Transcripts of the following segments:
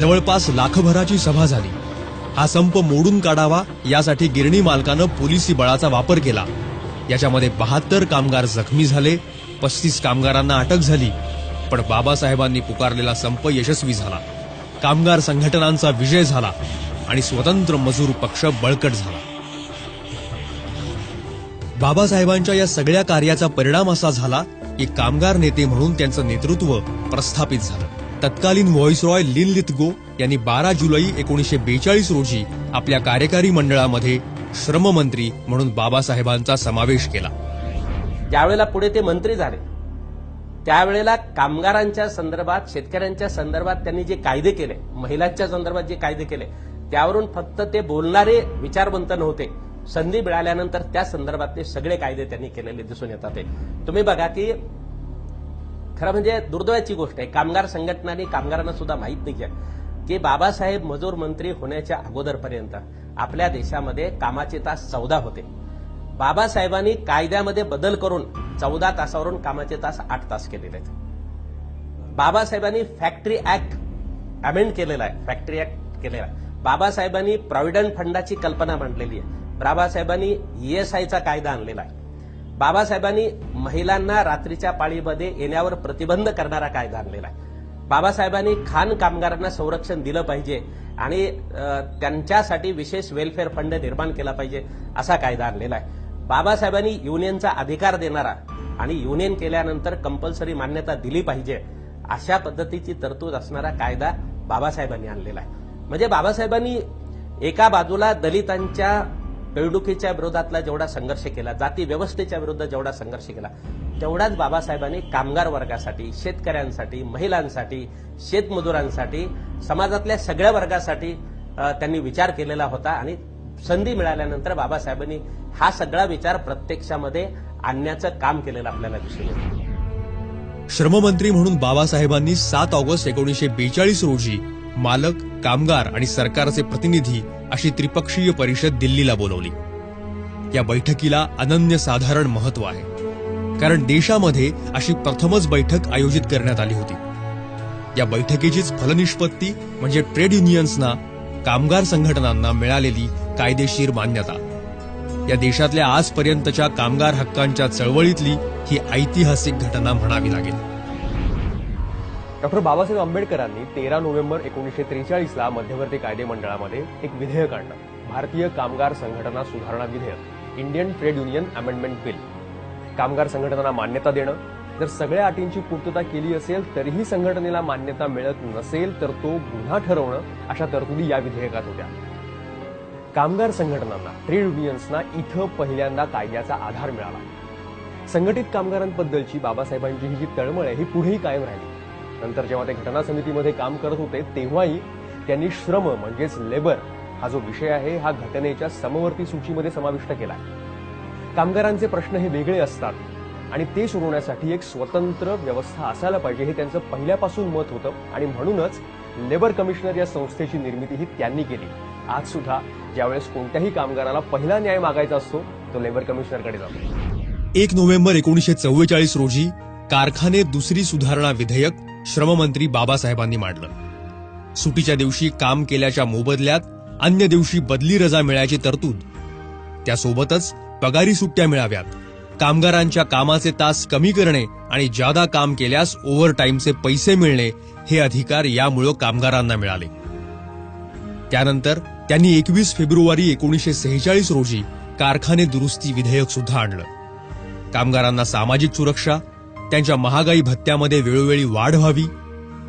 जवळपास लाखभराची सभा झाली। हा संप मोडून काढावा यासाठी गिरणी मालकानं पोलिसी बळाचा वापर केला। याच्यामध्ये 72 कामगार जखमी झाले, 35 कामगारांना अटक झाली। पण बाबासाहेबांनी पुकारलेला संप यशस्वी झाला, कामगार संघटनांचा विजय झाला आणि स्वतंत्र मजूर पक्ष बळकट झाला। बाबासाहेबांच्या या सगळ्या कार्याचा परिणाम असा झाला की कामगार नेते म्हणून त्यांचं नेतृत्व प्रस्थापित झालं। तत्कालीन व्हाईसरॉय लिन लिथगो यांनी 12 जुलै 1942 रोजी आपल्या कार्यकारी मंडळामध्ये श्रममंत्री म्हणून बाबासाहेबांचा समावेश केला। ज्यावेळेला पुढे ते मंत्री झाले त्यावेळेला कामगारांच्या संदर्भात, शेतकऱ्यांच्या संदर्भात त्यांनी जे कायदे केले, महिलांच्या संदर्भात जे कायदे केले, त्यावरून फक्त ते बोलणारे विचारवंत नव्हते। संधी मिळाल्यानंतर त्या संदर्भातले सगळे कायदे त्यांनी केलेले दिसून येतात। तुम्ही बघा की खरं म्हणजे दुर्दैवाची गोष्ट आहे, कामगार संघटनांनी कामगारांना सुद्धा माहीत नाही की बाबासाहेब मजूर मंत्री होण्याच्या अगोदरपर्यंत आपल्या देशामध्ये कामाचे तास 14 होते। बाबासाहेबांनी कायद्यामध्ये बदल करून 14 तासावरून कामाचे तास 8 तास केलेले आहेत। बाबासाहेबांनी फॅक्टरी ऍक्ट अमेंड केलेला आहे, फॅक्टरी ऍक्ट केलेला आहे। बाबासाहेबांनी प्रॉव्हिडंट फंडाची कल्पना मांडलेली आहे। बाबासाहेबांनी ESIचा कायदा आणलेला आहे। बाबासाहेबांनी महिलांना रात्रीच्या पाळीमध्ये येण्यावर प्रतिबंध करणारा कायदा आणलेला आहे। बाबासाहेबांनी खाण कामगारांना संरक्षण दिलं पाहिजे आणि त्यांच्यासाठी विशेष वेलफेअर फंड निर्माण केला पाहिजे असा कायदा आणलेला आहे। बाबासाहेबांनी युनियनचा अधिकार देणारा आणि युनियन केल्यानंतर कंपल्सरी मान्यता दिली पाहिजे अशा पद्धतीची तरतूद असणारा कायदा बाबासाहेबांनी आणलेला आहे। म्हणजे बाबासाहेबांनी एका बाजूला दलितांच्या पिळवणुकीच्या विरोधातला जेवढा संघर्ष केला, जाती व्यवस्थेच्या विरुद्ध जेवढा संघर्ष केला, तेवढाच बाबासाहेबांनी कामगार वर्गासाठी, शेतकऱ्यांसाठी, महिलांसाठी, शेतमजुरांसाठी, समाजातल्या सगळ्या वर्गासाठी त्यांनी विचार केलेला होता। आणि संधी मिळाल्यानंतर बाबासाहेबांनी हा सगळा विचार प्रत्यक्षामध्ये आणण्याचं काम केलेलं आपल्याला दिसून येतं। श्रममंत्री म्हणून बाबासाहेबांनी 7 ऑगस्ट 1942 रोजी मालक, कामगार आणि सरकारचे प्रतिनिधी अशी त्रिपक्षीय परिषद दिल्लीला बोलवली। या बैठकीला अनन्यसाधारण महत्व आहे, कारण देशामध्ये अशी प्रथमच बैठक आयोजित करण्यात आली होती। या बैठकीचीच फलनिष्पत्ती म्हणजे ट्रेड युनियन्सना, कामगार संघटनांना मिळालेली कायदेशीर मान्यता। या देशातल्या आजपर्यंतच्या कामगार हक्कांच्या चळवळीतली ही ऐतिहासिक घटना म्हणावी लागेल। डॉक्टर बाबासाहेब आंबेडकरांनी 13 नोव्हेंबर 1943 ला मध्यवर्ती कायदे मंडळामध्ये एक विधेयक आणलं, भारतीय कामगार संघटना सुधारणा विधेयक, Indian trade union amendment bill. कामगार संघटनांना मान्यता देणं, जर सगळ्या अटींची पूर्तता केली असेल तरीही संघटनेला मान्यता मिळत नसेल तर तो गुन्हा ठरवणं, अशा तरतुदी या विधेयकात होत्या। कामगार संघटनांना, ट्रेड युनियन्सना इथं पहिल्यांदा कायद्याचा आधार मिळाला। संघटित कामगारांबद्दलची बाबासाहेबांची ही जी तळमळ आहे ही पुढेही कायम राहिली। नंतर जेव्हा ते घटना समितीमध्ये काम करत होते तेव्हाही त्यांनी श्रम म्हणजेच लेबर हा जो विषय आहे हा घटनेच्या समवर्ती सूचीमध्ये समाविष्ट केला। कामगारांचे प्रश्न हे वेगळे असतात आणि ते सोडवण्यासाठी एक स्वतंत्र व्यवस्था असायला पाहिजे हे त्यांचं पहिल्यापासून मत होतं आणि म्हणूनच लेबर कमिशनर या संस्थेची निर्मिती ही त्यांनी केली। आज सुद्धा ज्यावेळेस कोणत्याही कामगाराला पहिला न्याय मागायचा असतो तो लेबर कमिशनरकडे जातो। 1 नोव्हेंबर 1944 रोजी कारखाने दुसरी सुधारणा विधेयक श्रममंत्री बाबासाहेबांनी मांडलं। सुटीच्या दिवशी काम केल्याच्या मोबदल्यात अन्य दिवशी बदली रजा मिळायची तरतूद, त्यासोबतच पगारी सुट्ट्या मिळाव्यात, कामगारांच्या कामाचे तास कमी करणे आणि जादा काम केल्यास ओव्हरटाईमचे पैसे मिळणे हे अधिकार यामुळे कामगारांना मिळाले। त्यानंतर त्यांनी 21 फेब्रुवारी 1946 रोजी कारखाने दुरुस्ती विधेयक सुद्धा आणलं। कामगारांना सामाजिक सुरक्षा, त्यांच्या महागाई भत्त्यामध्ये वेळोवेळी वाढ व्हावी,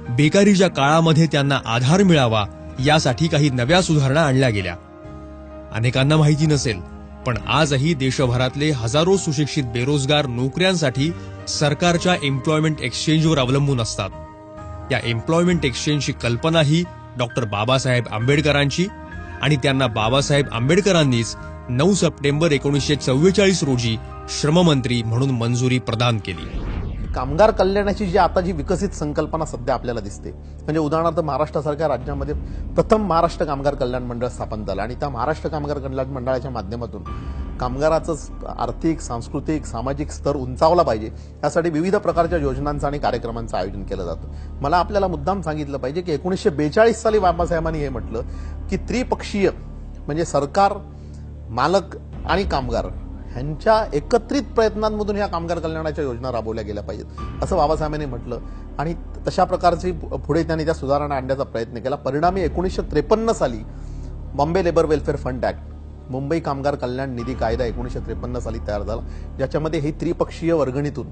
बेकारीच्या काळामध्ये त्यांना आधार मिळावा यासाठी काही नव्या सुधारणा आणल्या गेल्या। अनेकांना माहिती नसेल पण आजही देशभरातले हजारो सुशिक्षित बेरोजगार नोकऱ्यांसाठी सरकारच्या एम्प्लॉयमेंट एक्सचेंजवर अवलंबून असतात। या एम्प्लॉयमेंट एक्सचेंजची कल्पना ही डॉक्टर बाबासाहेब आंबेडकरांची आणि त्यांना बाबासाहेब आंबेडकरांनीच 9 सप्टेंबर 1944 रोजी श्रममंत्री म्हणून मंजुरी प्रदान केली। कामगार कल्याणाची जी आता जी विकसित संकल्पना सध्या आपल्याला दिसते, म्हणजे उदाहरणार्थ महाराष्ट्रासारख्या राज्यामध्ये प्रथम महाराष्ट्र कामगार कल्याण मंडळ स्थापन झालं आणि त्या महाराष्ट्र कामगार कल्याण मंडळाच्या माध्यमातून कामगाराचं आर्थिक, सांस्कृतिक, सामाजिक स्तर उंचावला पाहिजे यासाठी विविध प्रकारच्या योजनांचं आणि कार्यक्रमांचं आयोजन केलं जातं. मला आपल्याला मुद्दाम सांगितलं पाहिजे की 1942 साली बाबासाहेबांनी हे म्हटलं की त्रिपक्षीय म्हणजे सरकार, मालक आणि कामगार ह्यांच्या एकत्रित प्रयत्नांमधून ह्या कामगार कल्याणाच्या योजना राबवल्या गेल्या पाहिजेत असं बाबासाहेबांनी म्हटलं आणि तशा प्रकारची पुढे त्यांनी त्या सुधारणा आणण्याचा प्रयत्न केला. परिणामी 1953 साली Bombay labour welfare fund act, Mumbai कामगार कल्याण निधी कायदा 1953 साली तयार झाला, ज्याच्यामध्ये ही त्रिपक्षीय वर्गणीतून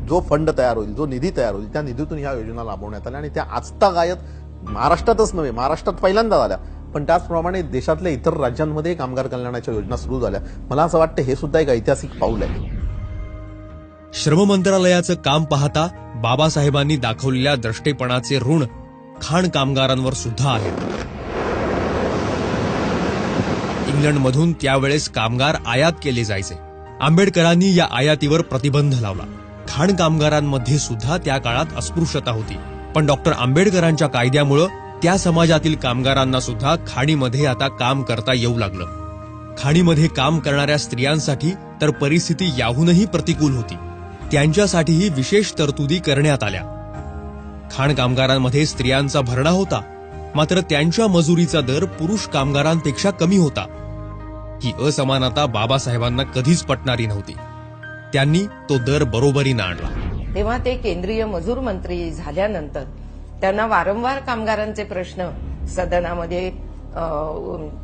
जो फंड तयार होईल, जो निधी तयार होईल, त्या निधीतून ह्या योजना राबवण्यात आल्या आणि त्या आजतागायत महाराष्ट्रातच नव्हे, महाराष्ट्रात पहिल्यांदा झाल्या, पण त्याचप्रमाणे देशातल्या इतर राज्यांमध्ये कामगार कल्याणाच्या योजना सुरू झाल्या. मला असं वाटतं हे सुद्धा एक ऐतिहासिक पाऊल आहे. श्रम मंत्रालयाचं काम पाहता बाबासाहेबांनी दाखवलेल्या द्रष्टेपणाचे ऋण खाण कामगारांवर सुद्धा आहे. इंग्लंडमधून त्यावेळेस कामगार आयात केले जायचे. आंबेडकरांनी या आयातीवर प्रतिबंध लावला. खाण कामगारांमध्ये सुद्धा त्या काळात अस्पृश्यता होती, पण डॉक्टर आंबेडकरांच्या कायद्यामुळे त्या समाजातील कामगारांना सुद्धा खाणीमध्ये आता काम करता येऊ लागलं. खाणीमध्ये काम करणाऱ्या स्त्रियांसाठी तर परिस्थिती याहूनही प्रतिकूल होती. त्यांच्यासाठीही विशेष तरतुदी करण्यात आल्या. खाण कामगारांमध्ये स्त्रियांचा भरणा होता, मात्र त्यांच्या मजुरीचा दर पुरुष कामगारांपेक्षा कमी होता. ही असमानता बाबासाहेबांना कधीच पटणारी नव्हती. त्यांनी तो दर बरोबरीनं आणला. तेव्हा ते केंद्रीय मजूर मंत्री झाल्यानंतर त्यांना वारंवार कामगारांचे प्रश्न सदनामध्ये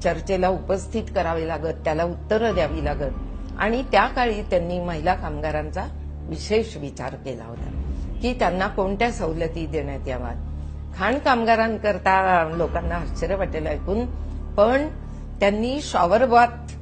चर्चेला उपस्थित करावे लागत, त्याला उत्तरं द्यावी लागत आणि त्या काळी त्यांनी महिला कामगारांचा विशेष विचार केला होता की त्यांना कोणत्या सवलती देण्यात याव्यात. खाण कामगारांकरता लोकांना आश्चर्य वाटेल ऐकून, पण त्यांनी शॉवर बाथ